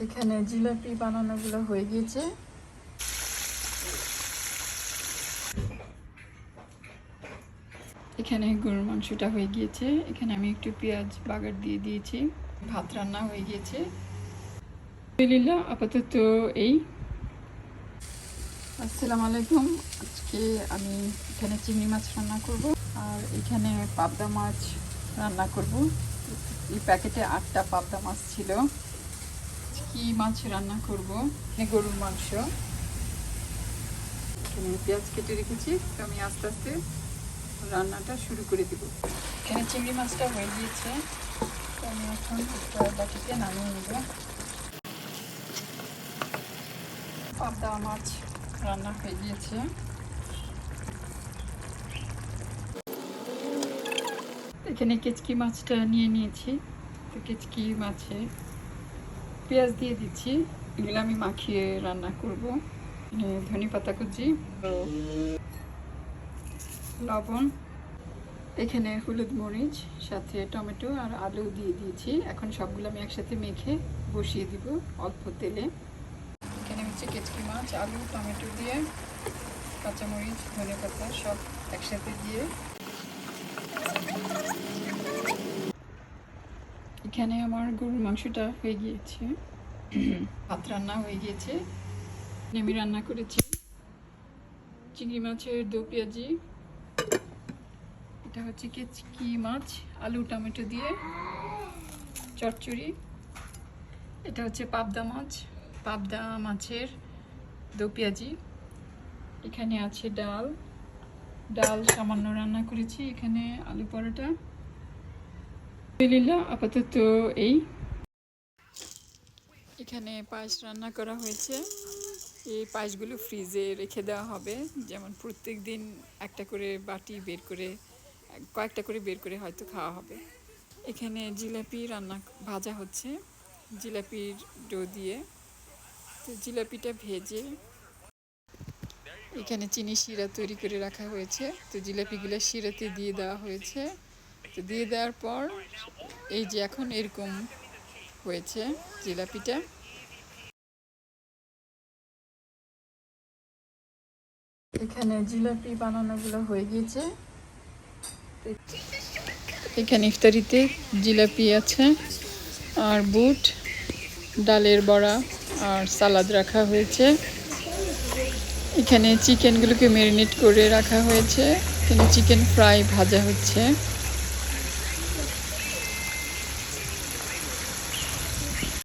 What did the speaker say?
এখানে জিলাপি বানানোগুলো হয়ে গিয়েছে। এখানে গরুর মাংসটা হয়ে গিয়েছে। এখানে আমি একটু পেঁয়াজ বাগার দিয়ে দিয়েছি। ভাত রান্না হয়ে গিয়েছে। আলহামদুলিল্লাহ, আপাতত এই। আসসালামু আলাইকুম। আজকে আমি এখানে চিংড়ি মাছ রান্না করব আর এখানে পাবদা মাছ রান্না করব। এই প্যাকেটে 8টা পাবদা মাছ ছিল। কি মাছ রান্না করব? গরুর মাংস। এখানে পেঁয়াজ কেটে রেখেছি, তো আমি আস্তে আস্তে রান্নাটা শুরু করে দিব। এখানে চিংড়ি মাছটা হয়ে গিয়েছে, তো আমি এখন বাটিতে নামিয়ে নেব। পাবদা মাছ রান্না হয়ে গিয়েছে। এখানে কেচকি মাছটা নিয়ে নিয়েছি, তো কেচকি মাছে পেঁয়াজ দিয়ে দিচ্ছি। এগুলো আমি মাখিয়ে রান্না করব। ধনে পাতা কুচি, লবণ, এখানে হলুদ মরিচ, সাথে টমেটো আর আলু দিয়ে দিয়েছি। এখন সবগুলো আমি একসাথে মেখে বসিয়ে দিব অল্প তেলে। এখানে হচ্ছে কেচকি মাছ, আলু, টমেটো দিয়ে, কাঁচামরিচ, ধনে পাতা সব একসাথে দিয়ে। এখানে আমার গরুর মাংসটা হয়ে গিয়েছে। ভাত রান্না হয়ে গিয়েছে। আমি রান্না করেছি চিংড়ি মাছের দো পেঁয়াজি। এটা হচ্ছে কেচকি মাছ, আলু টমেটো দিয়ে চচ্চড়ি। এটা হচ্ছে পাবদা মাছ, পাবদা মাছের দো পেঁয়াজি। এখানে আছে ডাল, ডাল সামান্য রান্না করেছি। এখানে আলু পরোটা। আলহামদুলিল্লাহ, আপাতত এই। এখানে পায়েস রান্না করা হয়েছে। এই পায়েসগুলো ফ্রিজে রেখে দেওয়া হবে, যেমন প্রত্যেক দিন একটা করে বাটি বের করে, কয়েকটা করে বের করে হয়তো খাওয়া হবে। এখানে জিলাপি রান্না ভাজা হচ্ছে জিলাপির ডো দিয়ে। তো জিলাপিটা ভেজে এখানে চিনি শিরা তৈরি করে রাখা হয়েছে। তো জিলাপিগুলো শিরাতে দিয়ে দেওয়া হয়েছে। তো দিয়ে দেওয়ার পর এই যে এখন এরকম হয়েছে জিলাপিটা। এখানে জিলাপি বানানোগুলো হয়ে গিয়েছে। এখানে ইফতারিতে জিলাপি আছে আর বুট, ডালের বড়া আর সালাদ রাখা হয়েছে। এখানে চিকেনগুলোকে ম্যারিনেট করে রাখা হয়েছে। এখানে চিকেন ফ্রাই ভাজা হচ্ছে।